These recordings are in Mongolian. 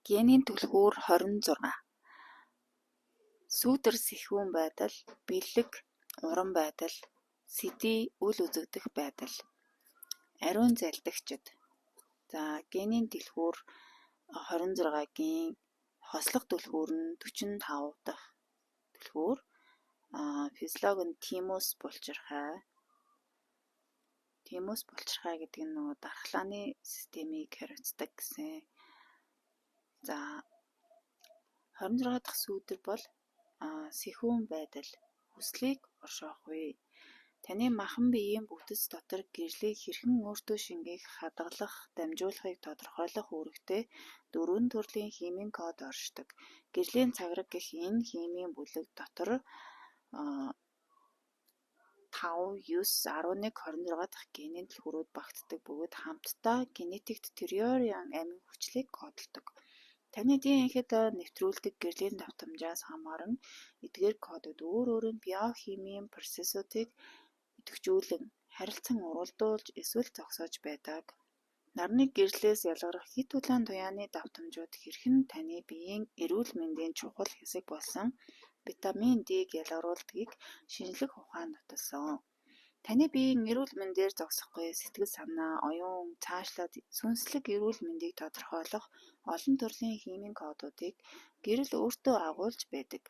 Генийн түлхүүр 26. Сүүдэр сэхүүн байдал, бэлэг, уран байдал, сэдий үл үзэгдэх байдал. Ариун залдагчид. За генийн түлхүүр 26-гийн хослох түлхүүр нь 45 дахь түлхүүр. Физиолог нь тимус булчирхай. Тимус булчирхай гэдэг нь нөгөө дархлааны системийг хариуцдаг гэсэн. За 26 дахь сүүдэр бол сэхүүн байдал, хүслийг оршоох үе. Таны махан биеийн бүтэц дотор гэрлийг хэрхэн өөртөө шингээх, хадгалах, дамжуулахыг тодорхойлох үүрэгтэй 4 төрлийн химийн код оршдог. Гэрлийн цаграг гэх энэ химийн бүлэг дотор 5, 9, 11, 26 дахь генийн түлхүүрүүд багтдаг бөгөөд хамтдаа генетик детериорийн амин хүчлийг кодолдог. Таны ДНХ-д нэвтрүүлдэг гэрлийн давтамжаас хамааран эдгээр кодууд өөр өөрийн биохимийн процессуудыг идэвхжүүлэн, харилцан уралдуулж эсвэл зогсоож байдаг. Нарны гэрлээс ялгарах хэт улаан туяаны давтамжууд хэрхэн таны биеийн эрүүл мэндийн чухал хэсэг болсон витамин D-г ялгаруулдгийг шинжлэх ухаан нотолсон. Таны биеийн эрүүл мэндээр зогсохгүй сэтгэл санаа, оюун, цаашлаад сүнслэг эрүүл мэндийг тодорхойлох олон төрлийн химийн кодуудыг гэрэл өөртөө агуулж байдаг.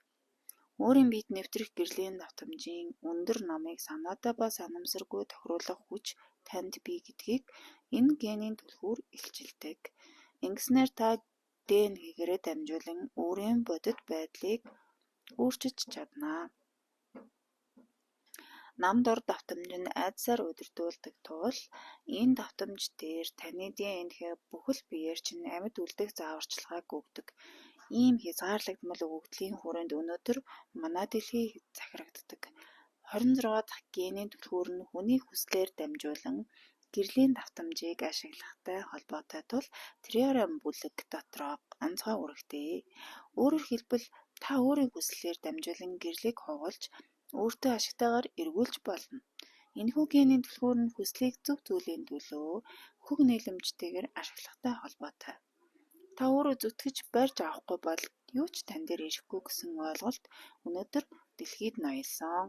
Өөрийн биед нэвтрэх гэрлийн давтамжийн өндөр номыг санаатай ба санамсаргүй тохируулах хүч танд бий гэдгийг энэ генийн түлхүүр илчилдэг. Ингэснээр та ДНХ-гээрээ дамжуулан өөрийн бодит байдлыг өөрчилж чадна. Нам дор давтамж нь айдсаар удирдуулдаг тул энэ давтамж дээр таны ДНХ бүхэл биеэр чинь амьд үлдэх зааварчилгааг өгдөг. Ийм хязгаарлагдмал өгөгдлийн хүрээнд өнөөдөр манай дэлхий захирагддаг. 26 дахь генийн түлхүүр нь хүний хүслээр дамжуулан гэрлийн давтамжийг ашиглахтай холбоотой тул териорем бүлэг дотроо онцгой үүрэгтэй. Өөрөөр хэлбэл та өөрийн хүслээр дамжуулан гэрлийг хугалж өөртөө ашигтайгаар эргүүлж болно. Энэхүү генийн түлхүүр нь хүслийг зөв зүйлийн төлөө хөг нийлэмжтэйгээр ашиглахтай холбоотой. Та өөрөө зүтгэж барьж авахгүй бол юу ч тань дээр ирэхгүй гэсэн ойлголт өнөөдөр дэлхийд ноёлсон.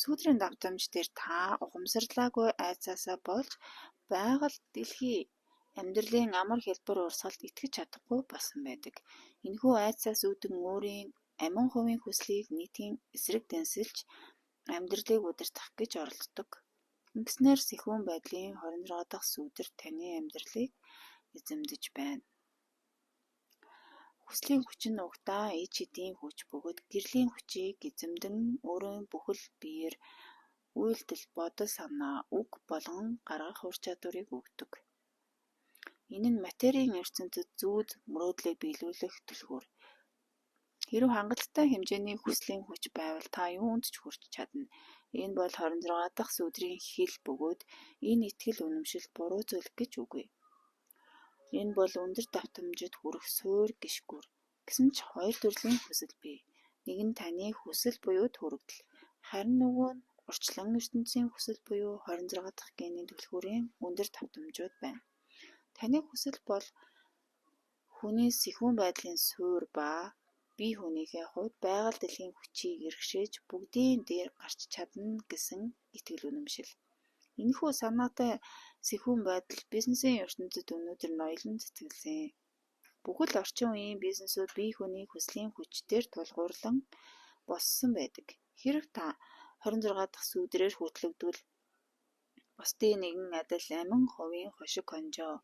Сүүдрийн давтамж дээр та ухамсарлаагүй айдсаасаа болж байгаль дэлхий амьдралын амар хялбар урсгалд итгэж чадахгүй болсон байдаг. Энэхүү айдсаас үүдэн өөрийн амин хувийн хүслийг нийтийн эсрэг дэнсэлж амьдралыг удирдах гэж оролддог. Ингэснээр сэхүүн байдлын 26 дахь сүүдэр таны амьдралыг эзэмдэж байна. Хүслийн хүч нь угтаа ид шидийн хүч бөгөөд гэрлийн хүчийг эзэмдэн өөрийн бүхэл биеэр үйлдэл, бодол, санаа, үг болгон гаргах ур чадварыг өгдөг. Энэ нь материйн ертөнцид зүүд мөрөөдлийг биелүүлэх түлхүүр. Хэрэв хангалттай хэмжээний хүслийн хүч байвал та юунд ч хүрч чадна. Энэ бол 26 дахь сүүдрийн хил бөгөөд энэ итгэл үнэмшил буруу зүйл гэж үгүй. Энэ бол өндөр давтамжид хүрэх суур гишгүүр. Гэсэн ч хоёр төрлийн хүсэл бий. Нэг нь таны хүсэл буюу төрөгдөл. Харин нөгөө нь урчлан ертөнцийн хүсэл буюу 26 дахь генийн түлхүүрийн өндөр давтамжууд байна. Таны хүсэл бол хүний сэхүүн байдлын суур ба бие хүнийхээ хувьд байгаль дэлхийн хүчийг эргшээж бүгдийн дээр гарч чадна гэсэн итгэл үнэмшил. Энэхүү санаатай сэхүүн байдал бизнесийн ертөнцид өнөөдөр ноёлон цэцгэлсэн. Бүхэл орчин үеийн бизнесүүд бие хүний хүслийн хүчээр тулгуурлан боссон байдаг. Хэрэв та 26 дахь сүүдрээр хөтлөгдвөл бусдын нэгэн адил амин хувийн хошиг хонжоо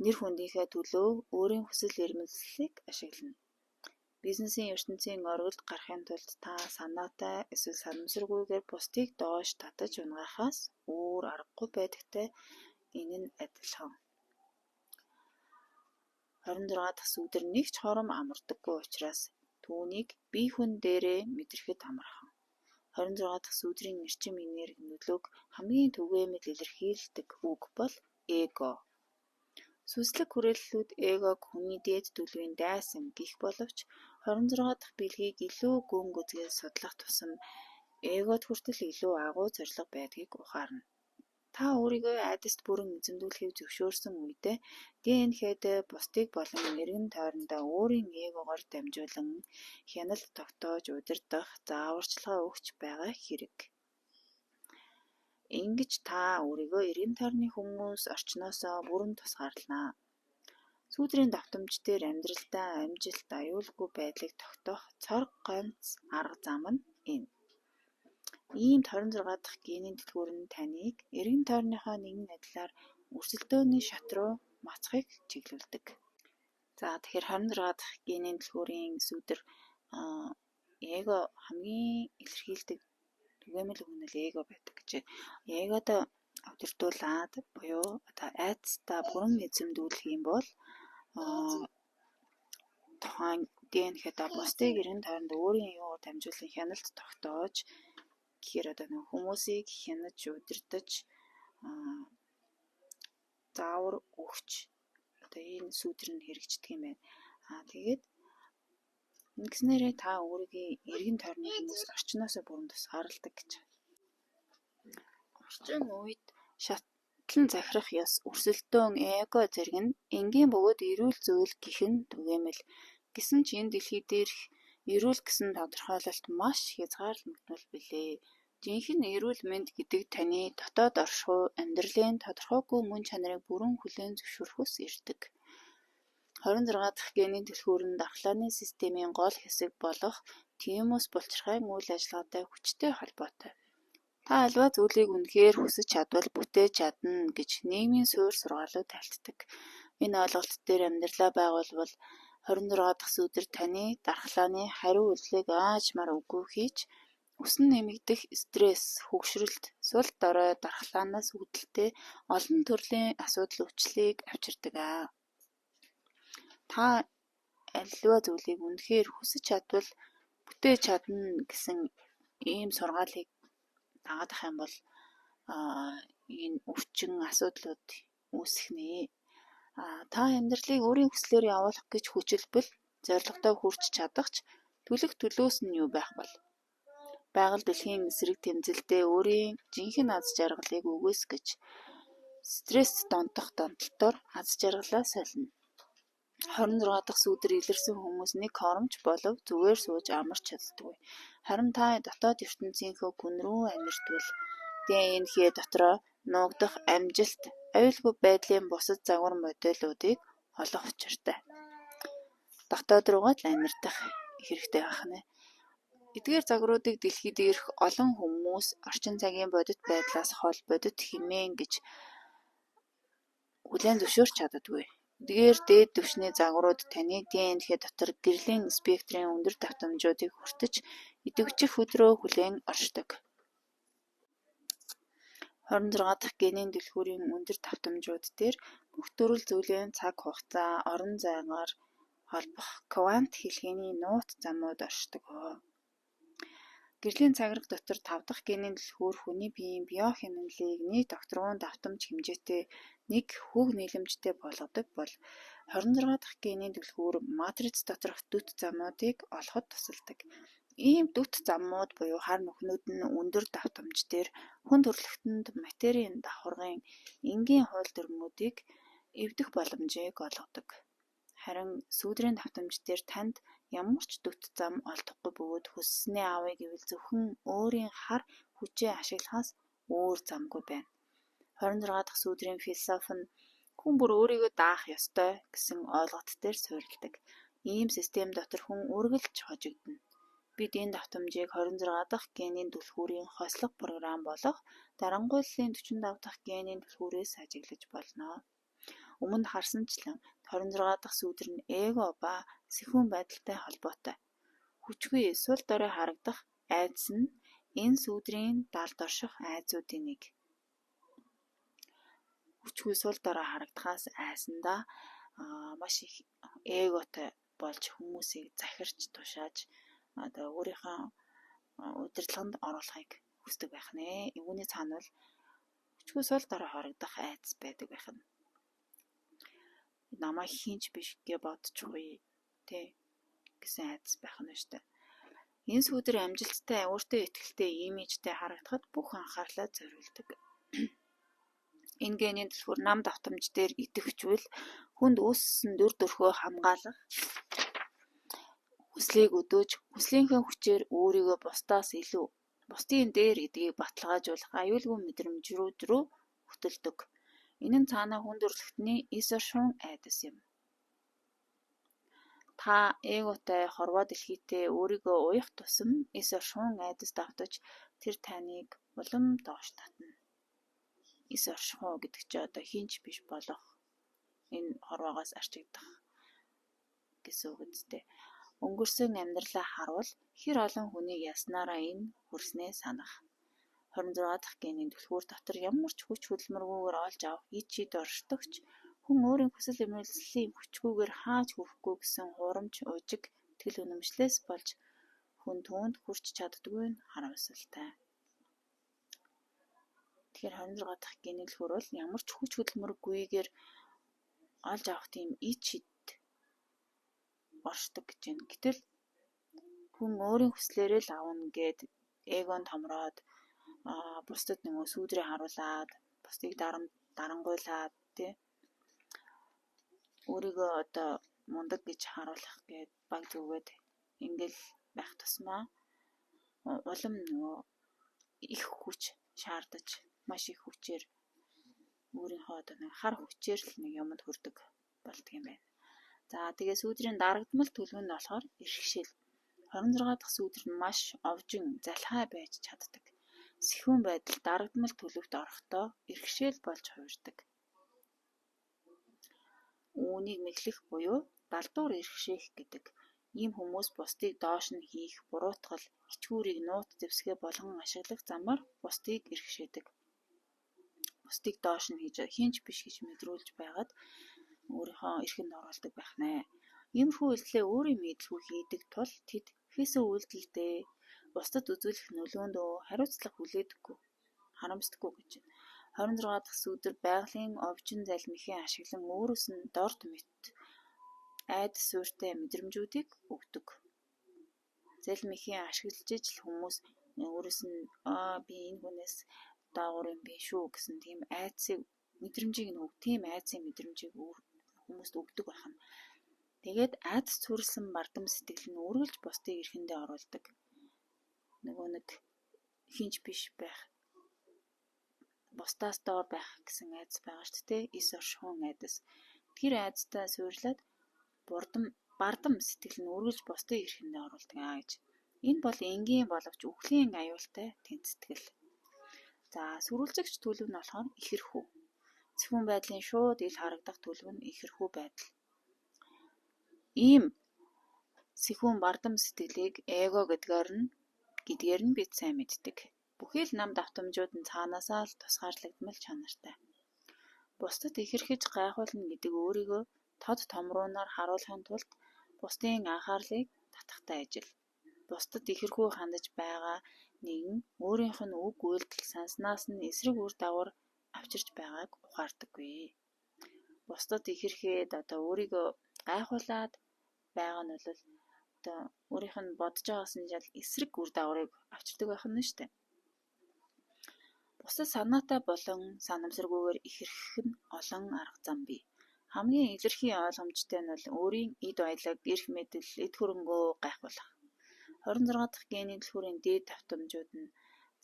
нэр хүндийнхээ төлөө өөрийн хүсэл эрмэлзлийг ашиглана. Бизнесийн ертөнцийн оргилд гарахын тулд та санаатай эсвэл санамсаргүйгээр бусдыг доош татаж унгахаас өөр аргагүй байдагтай энэ нь адилхан. 26 дахь сүүдэр нэг ч хором амардаггүй учраас түүнийг бие хүн дээрээ мэдрэхэд амархан. 26 дахь сүүдрийн эрчим энерги нөлөөг хамгийн түгээмэл илэрхийлдэг үг бол эго. Сүнслэг хүрээллүүд эгог хүний дээд төлөвийн дайсан гэх боловч 26 дахь бэлгийг илүү гүн гүзгээс судлах тусам эгод хүртэл илүү агуу зорилго байдгийг ухаарна. Та өөрийгөө айдаст бүрэн эзэмдүүлэхийг зөвшөөрсөн үедээ ДНХ-д бусдыг болон эргэн тойрондоо өөрийн эгогоор дамжуулан хяналт тогтоож удирдах зааварчилгаа өгч байгаа хэрэг. Ингэж та өөрийгөө эргэн тойрны хүмүүс орчноосоо бүрэн тусгаарлана. Сүүдрийн давтамж дээр амьдралдаа амжилт аюулгүй байдлыг тогтоох цор ганц арга зам нь энэ. Иймд 26 дахь генийн дэлгүүр нь таныг эргэн тойрныхоо нэгэн адилаар өрсөлдөөний шат руу мацахыг чиглүүлдэг. За тэгэхээр 26 дахь генийн дэлгүүрийн сүүдэр эго хамгийн илэрхийлдэг түгээмэл үг нь л эго байдаг гэж. Эгод удирдуулаад буюу одоо айдастай бүрэн эзэмдүүлэх юм бол тухайн ДНХ-д бусдыг эргэн тойронд өөрийн эгоор дамжуулан хяналт тогтоож гэхээр одоо нэг хүмүүсийг хянаж удирдах заавар өгч одоо энэ сүүдэр нь хэрэгждэг юм байна. Тэгээд ингэснээрээ та өөрийгөө эргэн тойрны хүмүүс орчноосоо бүрэн тусгаарладаг гэж. Орчин үед шатлан захирах ёс өрсөлдөөн эго зэрэг нь энгийн бөгөөд эрүүл зүйл гэх нь түгээмэл. Гэсэн ч энэ дэлхий дээрх эрүүл гэсэн тодорхойлолт маш хязгаарлагдмал билээ. Жинхэнэ эрүүл мэнд гэдэг таны дотоод оршихуй амьдралын тодорхойгүй мөн чанарыг бүрэн хүлээн зөвшөөрөхөөс ирдэг. 26 дахь генийн түлхүүр нь дархлааны системийн гол хэсэг болох тимус булчирхайн үйл ажиллагаатай хүчтэй холбоотой. Та альва зүйлийг үнэхээр хүсэж чадвал бүтээж чадна гэж нийгмийн суурь сургаалууд тайлцдаг. Энэ ойлголт дээр амьдралаа байгуулбал 26 дахь сүүдэр таны дархлааны хариу үйлдэлийг аажмаар үгүй хийж өсөн нэмэгдэх стресс, хөгшрөлт, сул дорой дархлаанаас үүдэлтэй олон төрлийн асуудал өвчлийг авчирдаг. Та альва зүйлийг үнэхээр хүсэж чадвал бүтээж чадна гэсэн ийм сургаалыг дагаад ах юм бол энэ өвчин асуудлууд үүсэх нэ. Та амьдралыг өөрийн хүслээр явуулах гэж хүчилбэл зорилгодоо хүрч чадахч төлөөс нь юу байх бол? Байгаль дэлхийн эсрэг тэмцэлдээ өөрийн жинхэнэ аз жаргалыг үгүйсгэж стресс донтох донтолтоор аз жаргалаа солино. 26 дахь сүүдэр илэрсэн хүмүүс нэг хоромч болов зүгээр сууж амарч чаддаггүй. Харин та дотоод ертөнцийнхөө гүн рүү амьдвал ДНХ дотроо нуугдах амжилт, аюулгүй байдлын бусад загвар модулуудыг олох учиртай. Дотоод руугаа л амьдах хэрэгтэй байна. Эдгээр загваруудыг дэлхий дээрх олон хүмүүс орчин цагийн бодит байдлаас хол бодит хэмээн гэж хүлээн зөвшөөрч чаддаггүй. Эдгээр дээд түвшний загварууд таны ДНХ дотор гэрлийн спектрийн өндөр давтамжуудыг хүртэж идэвхжих өдрөө хүлээн оршдог. 26 дахь генийн дэлгүүрийн өндөр давтамжууд дээр бүх төрөл зүйлийн цаг хугацаа, орон зайгаар холбох квант хэлхээний нууц замууд оршдог. Гэрлийн цагираг дотор 5 дахь генийн дэлгүүр хүний биеийн биохимиклийг нийт октрогон давтамж хэмжээтэй нэг хөг нийлэмжтэй болгодог бол 26 дахь генийн дэлгүүр матриц доторх дүт замуудыг олоход тусалдаг. Ийм дүт замууд буюу хар нүхнүүд нь өндөр давтамж дээр хүн төрөлхтөнд материйн давхаргын энгийн хууль дүрмүүдийг эвдэх боломжийг олгодог. Харин сүүдрийн давтамж дээр танд ямар ч дүт зам олдохгүй бөгөөд хүсснээ авъя гэвэл зөвхөн өөрийн хар хүчээ ашиглахаас өөр замгүй байна. 26 дахь сүүдрийн философи нь хүн бүр өөрийгөө даах ёстой гэсэн ойлголт дээр суурилдаг. Ийм систем дотор хүн үргэлж хожигдно. Бид энэ давтамжийг 26 дахь генийн түлхүүрийн хослох програм болох дарангуйллын 45 дахь генийн түлхүүрээс ажиглаж болно. Өмнө харсанчлан 26 дахь сүүдэр нь эго ба сэхүүн байдалтай холбоотой. Хүчгүй сул дорой харагдах айдас нь энэ сүүдрийн далд орших айдсуудын нэг. Хүчгүй сул дорой харагдахаас айсандаа маш их эготой болж хүмүүсийг захирч тушааж одоо өөрийнхөө удирдлаганд оруулахыг хүсдэг байх нэ. Үүний цаана бол хүчгүй сул дорой харагдах айдас байдаг байх нь. Намайг хинч биш гэж бодчихгүй тий гэсэн айдас байх нь шүү дээ. Энэ сүүдэр амжилттай, өөртөө итгэлтэй, имижтэй харагдахад бүх анхаарлаа зориулдаг. Энэ генийн түлхүүр нам давтамж дээр идэвхжвэл хүнд үүссэн дүр төрхөө хамгаалах хүслийг өдөөж хүслийнхээ хүчээр өөрийгөө бусдаас илүү бусдын дээр гэдгийг баталгаажуулах аюулгүй мэдрэмж рүү хөтөлдөг. Энэ нь цаанаа хүнд өрлөгтний эсэр шуун айдас юм. Та эготой хорвоо дэлхийтэй өөрийгөө уях тусам эсэр шуун айдас давтаж тэр таныг улам доош татна. Эсэр шуун гэдэг чи одоо хинч биш болох энэ хорвоогоос арчигдах гэсэн үг үстэй. Өнгөрсөн амьдралаа харуул хэр олон хүнийг яснараа энэ хүрснээ санах. 26 дахь генийн түлхүүр дотор ямар ч хүч хөдөлмөргүйгээр олж авах ид шид оршдогч хүн өөрийн хүсэл эрмэлзлийн хүчгүйгээр хааж хүрэхгүй гэсэн хурамч уужиг тгэл үнэмшлээс болж хүн түүнд хүрч чаддаггүй нь харамсалтай. Тэгэхээр 26 дахь генийн түлхүүр бол ямар ч хүч хөдөлмөргүйгээр олж авах тийм ид шид оршдог гэж байна. Гэтэл хүн өөрийн хүслээрээ л авна гэд эгонд томроод бусдад нөгөө сүүдрээ харуулад бусдыг дарангуйлаад тий өөрийгөө одоо мундаг гэж харуулах гээд баг зүгээд ингээл байх тусмаа улам нөгөө их хүч шаардаж маш их хүчээр өөрийнхөө одоо нэг хар хүчээр л нэг юмд хүрдэг болдго юм байна. За тэгээ сүүдрийн дарагдмал төлөв нь болохоор ирхшээл. 26 дахь сүүдэр нь маш овжин залхай байж чаддаг. Сэхүүн байдал дарагдмал төлөвт орохдоо ирхшээл болж хувирдаг. Үүнийг мэхлэх буюу далдуур ирхшээх гэдэг. Ийм хүмүүс бусдыг доош нь хийх, буруутгал, ичгүүрийг нууц зэвсгээ болгон ашиглах замаар бусдыг ирхшээдэг. Бусдыг доош нь хийж хинч биш гэж мэдрүүлж байгаад өөрийнхөө эрхэнд оруулдаг байх нэ. Иймэрхүү үйлдэлээ өөрийн мэдлгүй хийдэг тул тэд хэсэг үйлдэлдээ бусдад үзүүлэх нөлөөндөө хариуцлага хүлээдэггүй, харамсдаггүй гэж байна. 26 дахь сүүдэр байгалийн овжин залмихын ашиглан өөрөөс нь дорд мэт айдас суурьтай мэдрэмжүүдийг өгдөг. Залмихын ашиглаж ижил хүмүүс өөрөөс нь би энэ хүнээс доогуур юм би шүү гэсэн тийм айдсыг мэдрэмжийг нэг тийм айдсын мэдрэмжийг хүмүүст өгдөг байна. Тэгээд айдас цуурсан бардам сэтгэл нь үргэлж бусдыг эрхэндээ оруулдаг. Нөгөө нэг хинч биш байх, бусдаас доор байх гэсэн айдас байгаа шүү дээ. Эс оршихуун айдас. Тэр айдастай суйрлаад бардам сэтгэл нь үргэлж бусдыг эрхэндээ оруулдаг гэж. Энэ бол энгийн боловч үхлийн аюултай тэнцэтгэл. За сөрүүлзэгч төлөв нь болохоор ихэрхүү. Сэхүүн байдлын шууд ил харагдах төлөв нь ихэрхүү байдал. Ийм сэхүүн бардам сэтгэлийг эго гэдгээр нь бид сайн мэддэг. Бүхий л нам давтамжууд нь цаанаасаа л тусгаарлагдмал чанартай. Бусдад ихэрхэж гайхуулна гэдэг өөрийгөө тод томруунаар харуулахын тулд бусдын анхаарлыг татахтай ажил. Бусдад ихэрхүү хандаж байгаа нэгэн өөрийнх нь үг үйлдэл санснаас нь эсрэг үр дагавар авчирч байгааг ухаардаггүй. Бусдад ихэрхээд одоо өөрийгөө гайхуулаад байгаа нь бол одоо өөрийнх нь бодож байгаас нь жал эсрэг үр дагаврыг авчирдаг байх нь шүү дээ. Бусад санаатай болон санамсаргүйгээр ихэрхэх нь олон арга зам бий. Хамгийн илэрхий ойлгомжтой нь бол өөрийн эд баялаг, эрх мэдэл, эд хөрөнгөө гайхуулах. 26 дахь генийн түлхүүрийн дээд давтамжууд нь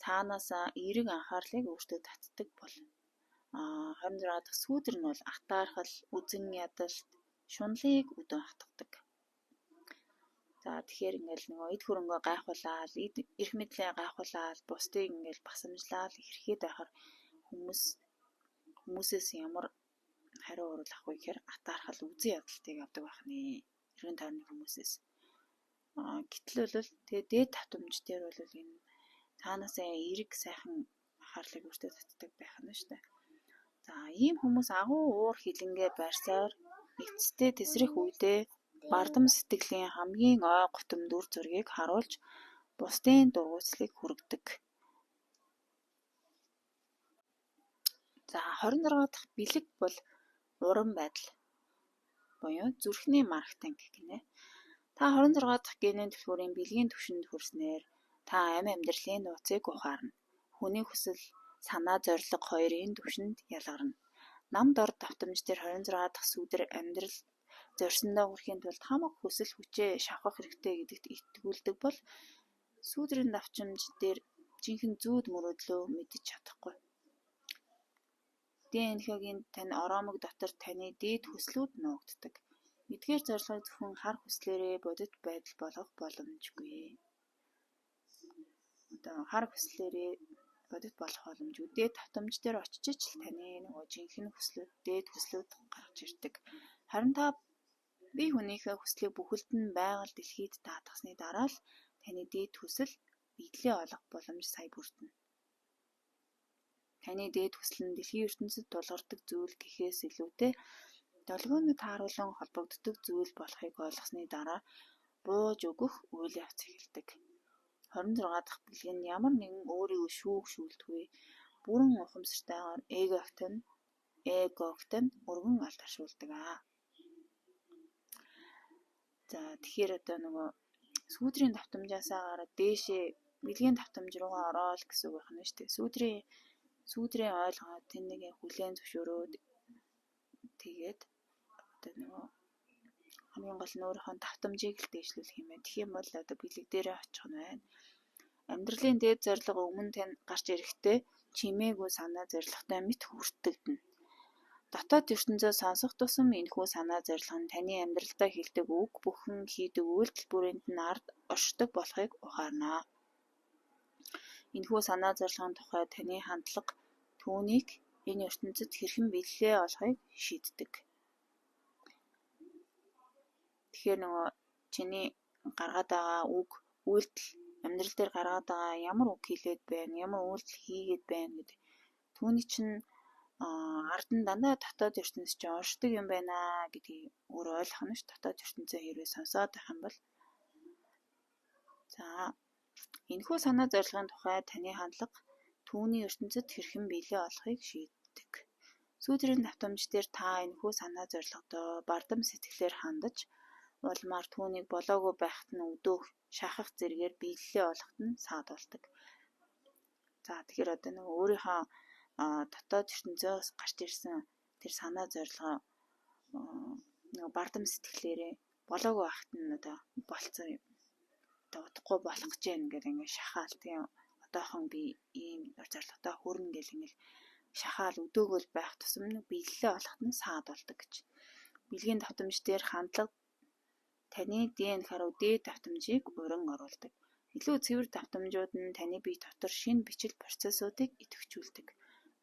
цаанаасаа эерэг анхаарлыг өөртөө татдаг болно. 26 дахь сүүдэр нь бол атаархал, үзэн ядалт, шунлыг өдөө хатгадаг. За тэгэхээр ингээл нөгөө эд хөрөнгөө гайхуулаад, эрх мэдлээ гайхуулаад, бусдыг ингээл басамжлаад ихэрхээд байхаар хүмүүсээс ямар хариу урал авах вэ гэхээр атаархал, үзэн ядалтыг авдаг байх нэ. Эргэн тойрны хүмүүсээс. Гэтэл бол тэгээ дээд давтамж дээр бол энэ цаанаасаа эерэг сайхан анхаарлыг өөртөө татдаг байх нь шүү дээ. За ийм хүмүүс агуу уур хилэнгээ барьсаар эцэстээ тесрэх үедээ бардам сэтгэлийн хамгийн ой гутам дүр зургийг харуулж бусдын дургуйцлыг хүргэдэг. За 26 дахь бэлэг бол уран байдал буюу зүрхний маркетинг гэнэ. Та 26 дахь генийн түлхүүрийн бэлгийн түвшинд хүрснээр та амь амьдралын нууцыг ухаарна. Хүний хүсэл, санаа зорилго хоёрын түвшинд ялгарна. Намд ор давтамж дээр 26 дахь сүүдэр амьдрал зорьсондоо хүрэхийн тулд хамаг хүсэл хүчээ шавхах хэрэгтэй гэдэгт итгүүлдэг бол сүүдрийн давтамж дээр жинхэнэ зүүд мөрөөдлөө мэдэж чадахгүй. ДНХ-гийн тань ороомог дотор таны дээд хүслүүд нуугддаг. Эдгээр зорилгыг зөвхөн хар хүслээрээ бодит байдал болгох боломжгүй. Хар хүслээрээ бодит болох боломжгүй. Дээд давтамж дээр очиж л таны жинхэнэ хүслүүд, дээд хүслүүд гарч ирдэг. Харин та бие хүнийхээ хүслийг бүхэлд нь байгаль дэлхийд даатгасны дараа л таны дээд хүсэл биелэлээ олох боломж сая бүрдэнэ. Таны дээд хүсэл нь дэлхийн ертөнцид тулгардаг зүйл гэхээс илүүтэй долгионы тааруулан холбогддог зүйл болохыг ойлгосны дараа бууж өгөх үйл явц эхэлдэг. 26 дахь бэлэг нь ямар нэгэн өөрийгөө шүүлтгүй бүрэн ухамсартайгаар эгогт нь өргөн алдаршуулдаг. Тэгэхээр сүүдрийн давтамжаасаа гараад дээшээ бэлгийн давтамж руугаа ороод гэсэн үг байна шүү дээ. Сүүдрийн ойлгоод тэнийг хүлээн зөвшөөрөөд тэгээд хамгийн гол нь өөрийнхөө давтамжийг л дэвшлүүлэх юм байна. Тэгэх юм бол бэлэг дээрээ очих нь байна. Амьдралын дээд зорилго өмнө тань гарч ирэхдээ чимээгүй санаа зорилготой мэт хүртэгдэнэ. Дотоод ертөнцөө сонсох тусам энэхүү санаа зорилго нь таны амьдралдаа хэлдэг үг бүхэн хийдэг үйлдэл бүрээнд нь ард оршдог болохыг ухаарна. Энэхүү санаа зорилгын тухай таны хандлага түүнийг энэ ертөнцид хэрхэн биелэлээ олохыг шийддэг. Тэгэхээр чиний гаргаад байгаа үг, үйлдэл, амьдрал дээр гаргаад байгаа ямар үг хэлээд байна, ямар үйлдэл хийгээд байна гэдэг түүний чинь ард нь дандаа дотоод ертөнцид чинь оршдог юм байна гэдгийг өөрөө ойлгох нь ш. Дотоод ертөнцөө хэрвээ сонсоод байх юм бол энэхүү санаа зорилгын тухай таны хандлага түүний ертөнцид хэрхэн биелээ олохыг шийддэг. Сүүдрийн давтамж дээр та энэхүү санаа зорилгодоо бардам сэтгэлээр хандаж улмаар түүнийг болоогүй байхад нь өдөөх, шахах зэргээр биелэлээ олоход нь саадуулдаг. Тэгэхээр өөрийнхөө дотоод ертөнцөөс гарч ирсэн тэр санаа зорилгоо бардам сэтгэлээрээ болоогүй байхад нь болцсон юм. Удахгүй болох гэж байна гэдэг шахаал тийм одоохон би ийм зорилготой хүрнэ гэл шахаал өдөөгөл байх тусам биелэлээ олоход нь саадуулдаг гэж. Бэлгийн давтамж дээр хандлага таны ДНХ руу дээд давтамжийг уран оруулдаг. Илүү цэвэр давтамжууд нь таны бие дотор шинэ бичил процессуудыг идэвхжүүлдэг.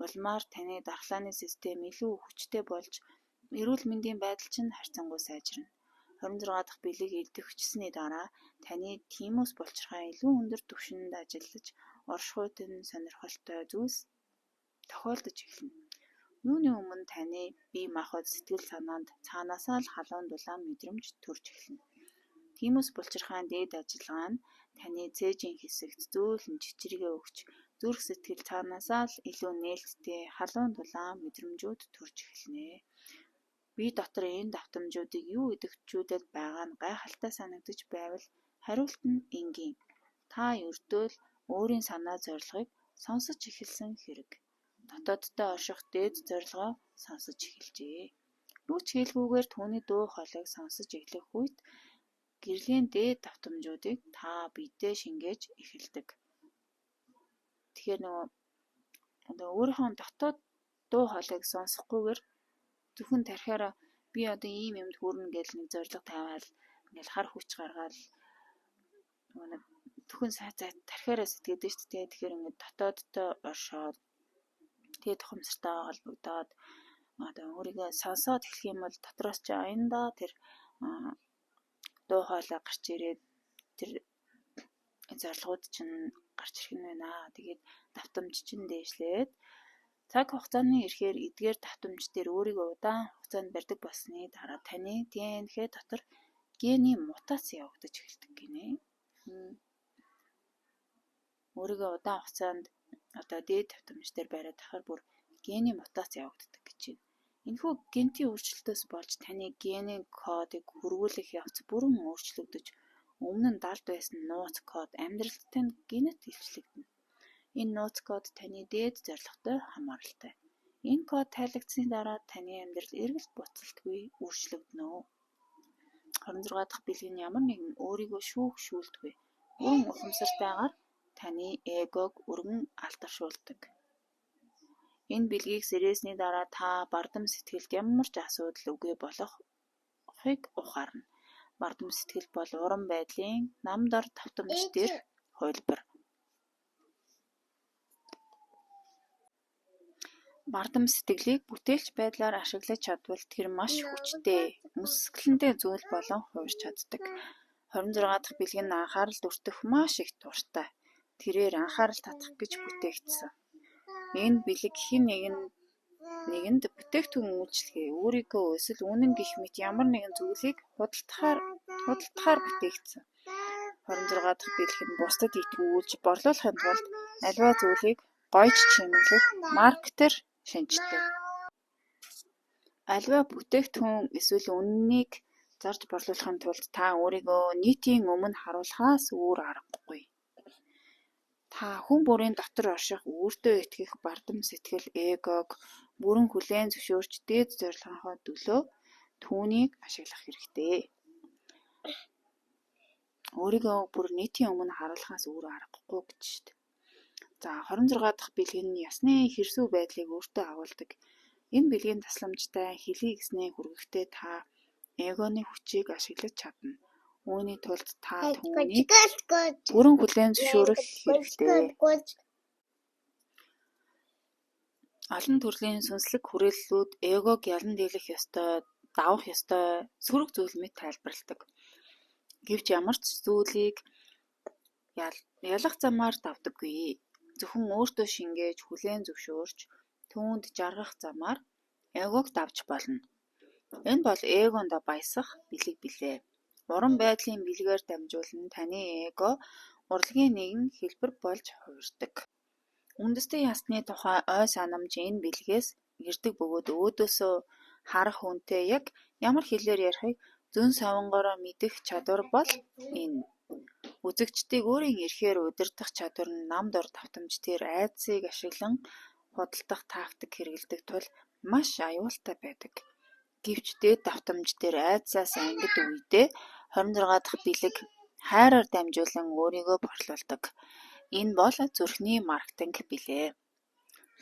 Улмаар таны дархлааны систем илүү хүчтэй болж эрүүл мэндийн байдал чинь харьцангуй сайжирна. 26 дахь бэлэг идэвхжсэний дараа таны тимус булчирхай илүү өндөр түвшинд ажиллаж оршихуйд нь сонирхолтой зүйлс тохиолдож эхэлнэ. Юуны өмнө таны бие махбод сэтгэл санаанд цаанаасаа л халуун дулаан мэдрэмж төрж эхэлнэ. Тимус булчирхайн дээд ажиллагаа нь таны цээжийн хэсэгт зөөлөн чичиргээ өгч зүрх сэтгэл цаанаасаа л илүү нээлттэй халуун дулаан мэдрэмжүүд төрж эхэлнэ. Бие дотор энэ давтамжуудыг юу идэвхжүүлээд байгаа нь гайхалтай санагдаж байвал хариулт нь энгийн. Та ердөө л өөрийн санаа зорилгыг сонсож эхэлсэн хэрэг. Дотооддоо орших дээд зорилгоо сонсож эхэлжээ. Юу ч хэлгүйгээр түүний дуу хоолойг сонсож эхлэх үед гэрлийн дээд давтамжуудыг та биедээ шингээж эхэлдэг. Тэгэхээр өөрийнхөө дотоод дуу хоолойг сонсохгүйгээр зөвхөн тархиараа би ийм юмд хүрнэ гэж нэг зорилго тавиал хар хүч гаргаал зөвхөн тархиараа сэтгэдэг шүү дээ. Тэгэхээр дотооддоо оршоод тэгээд ухамсартай холбогдоод өөрийгөө сонсоод эхлэх юм бол дотроос чи аяндаа тэр дуу хоолой гарч ирээд тэр зорилгууд чинь гарч ирэх нь байна. Тэгээд давтамж чинь дээшлээд цаг хугацааны ирэхээр эдгээр давтамж дээр өөрийгөө удаан хугацаанд барьдаг болсны дараа таны ДНХ дотор гений мутац явагдаж эхэлдэг гинэ. Өөрийгөө удаан хугацаанд дээд давтамж дээр бариад ахаар бүр гений мутац явагддаг гэж байна. Энэхүү генетийн өөрчлөлтөөс болж таны генийн кодыг хөрвүүлэх явц бүрэн өөрчлөгдөж өмнө нь далд байсан нууц код амьдралд тань гинет илчлэгдэнэ. Энэ нууц код таны дээд зорилготой хамааралтай. Энэ код тайлагдсны дараа таны амьдрал эргэлт буцалтгүй өөрчлөгдөнө. 26 дахь бэлгийн ямар нэгэн өөрийгөө шүүлтгүй. Бүрэн ухамсартайгаар таны эгог өргөн алдаршуулдаг. Энэ бэлгийг сэрээсний дараа та бардам сэтгэлд ямар ч асуудал үгүй болохыг ухаарна. Бардам сэтгэл бол уран байдлын нам дор давтамж дээрх хувилбар. Бардам сэтгэлийг бүтээлч байдлаар ашиглаж чадвал тэр маш хүчтэй, мөсгөлөнтэй зүйл болон хуурч чаддаг. 26 дахь бэлэг нь анхаарал өртөх маш их дуртай. Тэрээр анхаарал татах гэж бүтээгдсэн. Энэ бэлэг хэн нэгэнд бүтээгдэхүүн үйлчлэгээ, өөрийгөө эсвэл үнэн гэх мэт ямар нэгэн зүйлийг худалдахаар бүтээгдсэн. 26 дахь бэлэг нь бусдад итгүүлж борлуулахын тулд аливаа зүйлийг гоёж чимэглэх маркетер шинжтэй. Аливаа бүтээгдэхүүн эсвэл үнэнийг зарж борлуулахын тулд та өөрийгөө нийтийн өмнө харуулахаас өөр аргагүй. Та хүн бүрийн дотор орших өөртөө итгэх бардам сэтгэл эгог бүрэн хүлээн зөвшөөрч дээд зорилгынхоо төлөө түүнийг ашиглах хэрэгтэй. Өөрийгөө бүр нийтийн өмнө харуулахаас өөр аргагүй гэж шүү дээ. За 26 дахь бэлэг нь ясны хэрсүү байдлыг өөртөө агуулдаг. Энэ бэлгийн тасламжтай хэлий гэснээ хүргэхдээ та эгоны хүчийг ашиглаж чадна. Үүний тулд та түүнийг бүрэн хүлээн зөвшөөрөх хэрэгтэй. Олон төрлийн сүнслэг хүрээллүүд эгог ялан дийлэх ёстой, давах ёстой сөрөг зүйл мэт тайлбарладаг. Гэвч ямар ч зүйлийг ялах замаар давдаггүй. Зөвхөн өөртөө шингээж хүлээн зөвшөөрч түүнд жаргах замаар эгог давж болно. Энэ бол эгонд баясах бэлэг билээ. Уран байдлын бэлгээр дамжуулан таны эго урлагийн нэгэн хэлбэр болж хувирдаг. Үндэсний ясны тухай ой санамж энэ бэлгээс ирдэг бөгөөд өөдөөсөө харах үнтэй яг ямар хэлээр ярихыг зөн совингоороо мэдэх чадвар бол энэ. Үзэгчдийг өөрийн эрхээр удирдах чадвар нь нам дор давтамж дээр айдсыг ашиглан худалдах тактик хэрэглэдэг тул маш аюултай байдаг. Гэвч дээд давтамж дээр айдсаас ангид үедээ 26 дахь бэлэг хайраар дамжуулан өөрийгөө борлуулдаг. Энэ бол зүрхний маркетинг билээ.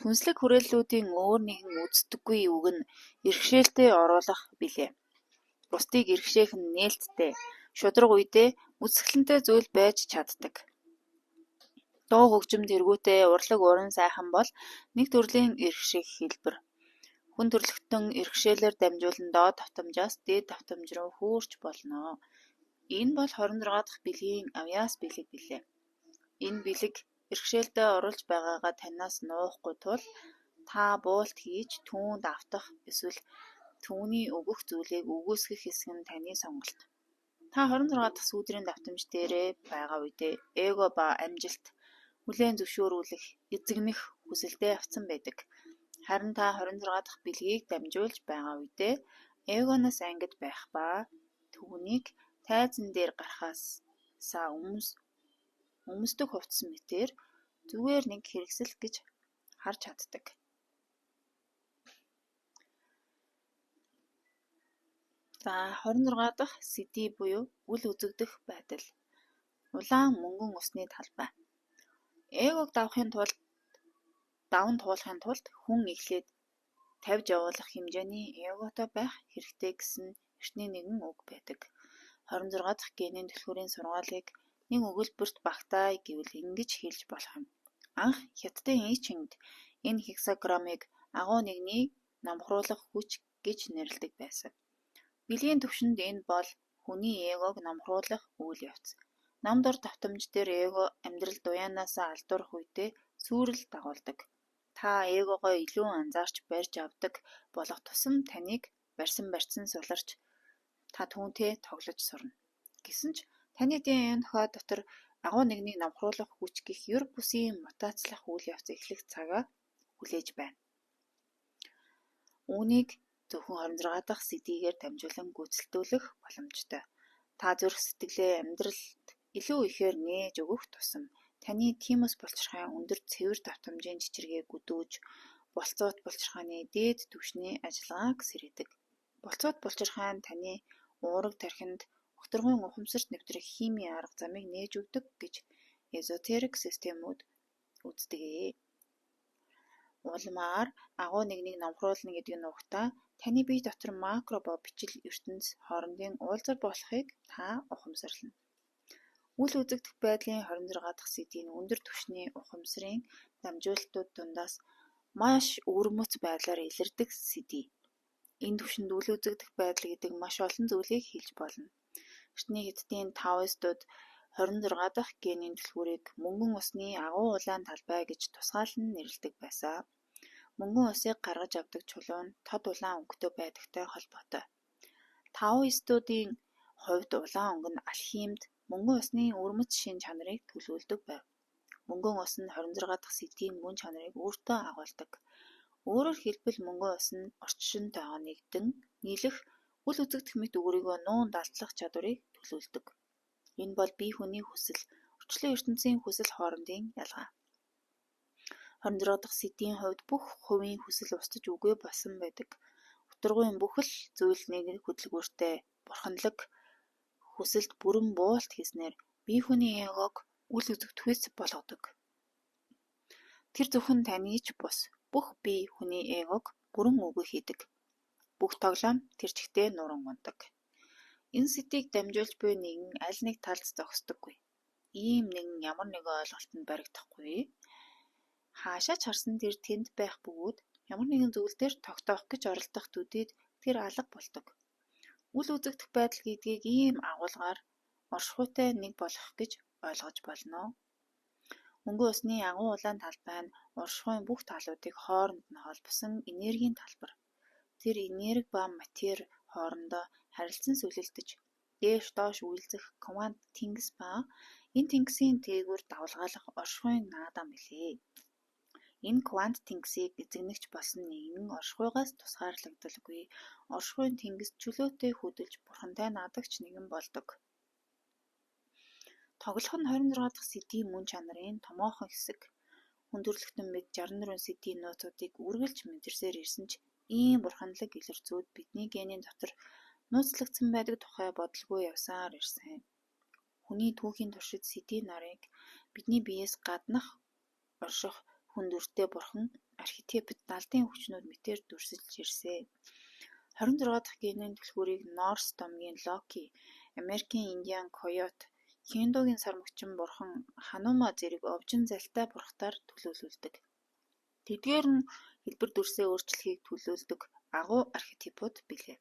Хүнслэг хүрээллүүдийн өөр нэгэн үздэггүй үг нь иргэшээлтэд оруулах билээ. Бусдыг иргэшээх нь нээлттэй, шударга үедээ үсгэлэнтэй зүйл байж чаддаг. Дуу хөгжим тэргүүтэй урлаг уран сайхан бол нэг төрлийн иргэшээх хэлбэр. Хүн төрлөختөн иргэшээлээр дамжуулан доод давтамжаас дээд давтамж руу хөөрч болно. Энэ бол 26 дахь бэлгийн авьяас бэлэг билээ. Энэ бэлэг иргэшээлдээ оруулж байгаагаа танаас нуухгүй тул та буулт хийж түүнд автах эсвэл түүний өгөх зүйлийг үгүйсгэх хэсэг нь таны сонголт. Та 26 дахь сүүдрийн давтамж дээрээ байгаа үедээ эго ба амжилт хүлээн зөвшөөрүүлэх, эзэгнэх хүсэлтэй явцсан байдаг. Харин та 26 дахь бэлгийг дамжуулж байгаа үедээ эгоноос ангид байх ба түүнийг тайзан дээр гарахаасаа өмсдөг хувцас мэтээр зүгээр нэг хэрэгсэл гэж харж чаддаг. За 26 дахь CD буюу үл үзэгдэх байдал. Улаан мөнгөн усны талбай. Эгог даван туулахын тулд хүн эхлээд тавьж явуулах хэмжээний эготой байх хэрэгтэй гэсэн эртний нэгэн үг байдаг. 26 дахь генийн түлхүүрийн сургаалыг нэг өгүүлбэрт багтаая гэвэл ингэж хэлж болох юм. Анх хятадын ичинд энэ хексаграммыг агуу нэгний номхруулах хүч гэж нэрлэдэг байсан. Бэлгийн түвшинд энэ бол хүний эгог номхруулах үйл явц. Нам дор давтамж дээр эго амьдрал дуяанаасаа алдуурах үедээ сүрэл дагуулдаг. Та эгогоо илүү анзаарч барьж авдаг болох тусам таныг барьсан суларч та түүнтэй тоглож сурна. Гэсэн ч таны ДНХ дотор агуу нэгнийг номхруулах хүч гэх ёр бусын мутацлах үйл явц эхлэх цагаа хүлээж байна. Үүнийг зөвхөн 26 дахь CD-гээр дамжуулан гүйцэлдүүлэх боломжтой. Та зүрх сэтгэлээ амьдралд илүү ихээр нээж өгөх тусам Таны тимус булчирхай өндөр цэвэр давтамжийн чичиргээг үдүүж, болцоот булчирхааны дээд түвшний ажиллагааг сэргээдэг. Болцоот булчирхай нь таны уурэг тархинд огторгуйн ухамсарт нэвтрэх химийн арга замыг нээж өгдөг гэж эзотерик системүүд үздэг. Улмаар агуу нэгнийг номхруулна гэдэг нь угтаа таны бие дотор макро ба бичил ертөнц хоорондын уулзалт болохыг та ухамсарлана. Үл үзэгдэх байдлын 26 дахь сэдийн өндөр түвшний ухамсарын дамжуулалтууд дундаас маш өвөрмөц байдлаар илэрдэг сэдий. Энэ түвшинд үл үзэгдэх байдал гэдэг маш олон зүйлийг хэлж болно. Эртний Хятадын таоистууд 26 дахь генийн түлхүүрийг мөнгөн усны агуу улаан талбай гэж тусгаалan нэрлэдэг байсан. Мөнгөн усыг гаргаж авдаг чулуун тод улаан өнгөтэй байдагтай холбоотой. Таоистуудын хувьд улаан өнгө нь алхимид мөнгөн усны өвөрмөц шин чанарыг төлөөлдөг байв. Мөнгөн ус нь 26 дахь сэдийн мөн чанарыг өөртөө агуулдаг. Өөрөөр хэлбэл мөнгөн ус нь орчинтойгоо нэгдэн нийлэх, үл үзэгдэх мэт өөрийгөө нуун далдлах чадварыг төлөөлдөг. Энэ бол бие хүний хүсэл, орчлон ертөнцийн хүсэл хоорондын ялгаа. 26 дахь сэдийн хувьд бүх хувийн хүсэл устж үгүй болсон байдаг. Утгаргүйн бүх л зүйл нэг хөдөлгөөртэй бурханлаг хүсэлд бүрэн буулт хийснээр бие хүний эгог үл үзэгдэхүйц болгодог. Тэр зөвхөн таны ч бус бүх бие хүний эгог бүрэн үгүй хийдэг. Бүх тоглоом тэр чигтээ нуран ундаг. Энэ сэдийг дамжуулж буй нэгэн аль нэг талд зогсдоггүй. Ийм нэгэн ямар нэгэн ойлголтод баригдахгүй. Хаашаа ч харсан тэр тэнд байх бөгөөд ямар нэгэн зүйл дээр тогтоох гэж оролдох төдийд тэр алга болдог. Үл үзэгдэх байдал гэдгийг ийм агуулгаар оршихуйтай нэг болох гэж ойлгож болно. Мөнгөн усны агуу улаан талбай нь оршихуйн бүх талуудыг хооронд нь холбосон энергийн талбар. Тэр энерги ба матери хоорондоо харилцан сүлэлдэж, дээш доош үйлзэх квант тэнгис ба энэ тэнгисийн дээгүүр давлгаалах оршихуйн наадам билээ. Энэ квант тэнгисийг эзэгнэгч болсон нэгэн оршихуйгаас тусгаарлагдалгүй оршихуйн тэнгис чөлөөтэй хөдөлж бурхантай наадагч нэгэн болдог. Тоглох нь 26 дахь сэдийн мөн чанарын томоохон хэсэг. Хүндрэлтэн мэд 64 сэдийн нууцуудыг үргэлж мэдэрсээр ирсэн ч ийм бурханлаг илэрцүүд бидний генийн дотор нууцлагдсан байдаг тухай бодолгүй явсаар ирсэн. Хүний түүхийн туршид сэдийн нарыг бидний биеэс гаднах орших хүндүртэй бурхан архетипэд далдын хүчнүүд мэтээр дүрсэлж ирсэн. 26 дахь генийн түлхүүрийг Норс домгийн Локи, Америкийн Индиан Койот, Хиндугийн сармөгчин бурхан Ханума зэрэг овжин залтай бурхтаар төлөөлүүлдэг. Тэдгээр нь хэлбэр дүрсээ өөрчлөхийг төлөөлдөг агуу архетипууд билээ.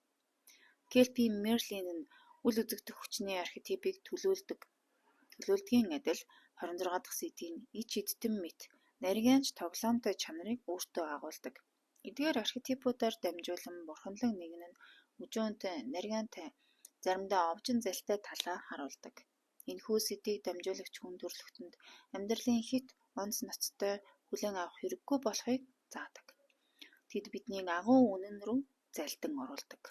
Кельпийн Мерлин нь үл үзэгдэх хүчний архетипийг төлөөлдгийн адил 26 дахь сэдийн ич эдтэн мэт нарийнч тоглоомтой чанарыг өөртөө агуулдаг. Эдгээр архетипуудаар дамжуулан бурханлаг нэгэн нь өжөөнтэй, нарийнтай, заримдаа овжин залтай талаа харуулдаг. Энэхүү сэдийг дамжуулагч хүн төрөлхтөнд амьдралын хит онц ноцтой хүлээн авах хэрэггүй болохыг заадаг. Тэд биднийг агуу үнэн рүү залдан оруулдаг.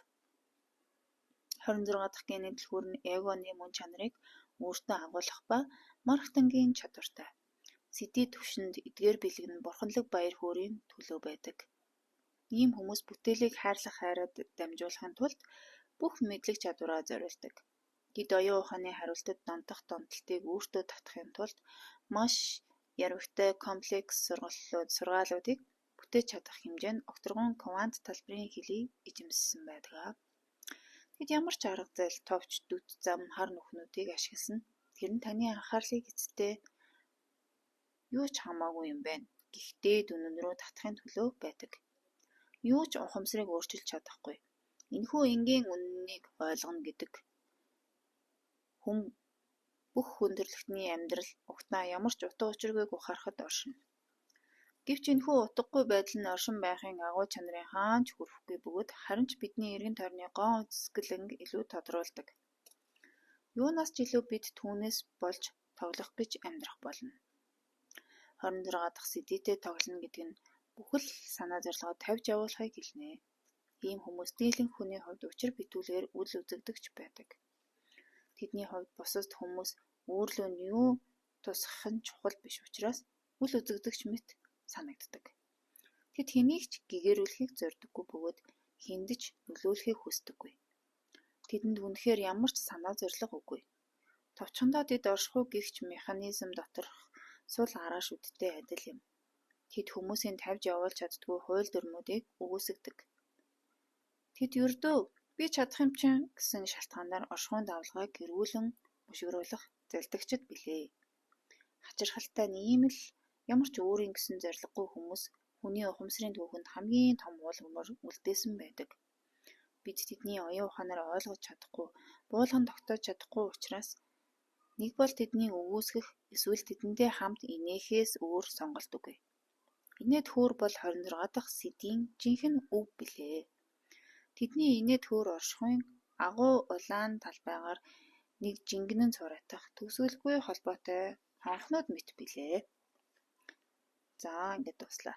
26 дахь генийн түлхүүр нь эгоны мөн чанарыг өөртөө агуулах ба мархтангийн чадвартай. Сэдий түвшинд эдгээр бэлэг нь бурханлаг баяр хөөрийн төлөө байдаг. Ийм хүмүүс бүтээлийг хайрлах хайраад дамжуулахын тулд бүх мэдлэг чадвараа зориулдаг. Тэд оюун ухааны хариултад донтох донтолтыг өөртөө татахын тулд маш ярвагтай комплекс сургаалуудыг бүтээж чадах хэмжээнд огторгуун квант талбарын хэлийг эзэмссэн байдаг. Тэд ямар ч арга зал, товч, дүт, зам, хар нүхнүүдийг ашигласан. Тэр нь таны анхаарлыг эцэстээ юу ч хамаагүй юм байна гэхдээ үнэн рүү татахын төлөө байдаг. Юу ч ухамсарыг өөрчилж чадахгүй. Энэхүү энгийн үннийг ойлгоно гэдэг хүн бүх хүндрэлтний амьдрал угтаа ямар ч утга учиргүй ухаарахад оршино. Гэвч энэхүү утгагүй байдал нь оршин байхын агуу чанарын хаанч хүрэхгүй бөгөөд харин ч бидний эргэн тойрны гоо үзэсгэлэнг илүү тодруулдаг. Юунаас ч илүү бид түүнээс болж тоглох гэж амьдрах болно. 26 дахь сэдийтэй тоглоно гэдэг нь бүхэл санаа зорилгоо тавьж явуулахыг хэлнэ. Ийм хүмүүс дийлэнх хүний хувьд учир битүүлгээр үл үзэгдэгч байдаг. Тэдний хувьд бусад хүмүүс өөрлөө нь юу тусгах нь чухал биш учраас үл үзэгдэгч мэт санагддаг. Тэд хэнийг ч гэгэрүүлэхийг зорддоггүй бөгөөд хиндэж нөлөөлөхийг хүсдэггүй. Тэдэнд үнэхээр ямар ч санаа зорилго үгүй. Товчхондоо тэд оршихуй гэгч механизм доторх сул араашүүдтэй адил юм. Тэд хүмүүсийн тавьж явуулж чаддгүй хууль дүрмүүдийг өгөөсгдөг. Тэд ердөө би чадах юм чинь гэсэн шалтгаанаар оршихуйн давалгааг эргүүлэн бушигруулах залдагчид билээ. Хачирхалтай нь ийм л ямар ч өөрийн гэсэн зорилгогүй хүмүүс хүний ухамсарын түүхэнд хамгийн том уулгамар үлдээсэн байдаг. Бид тэдний оюун ухаанаар ойлгож чадахгүй, буулган тогтоож чадахгүй учраас нэг бол тэдний өгөөсгөх эсвэл тэдэнтэй хамт инээхээс өөр сонголт үгүй. Инээд хөөр бол 26 дахь сэдийн жинхэнэ үг билээ. Тэдний инээд хөөр оршихуйн агуу улаан талбайгаар нэг жингэнэн цураатах төсөөлгүй холбоотой хонхнууд мэт билээ. За ингээд дуслаа.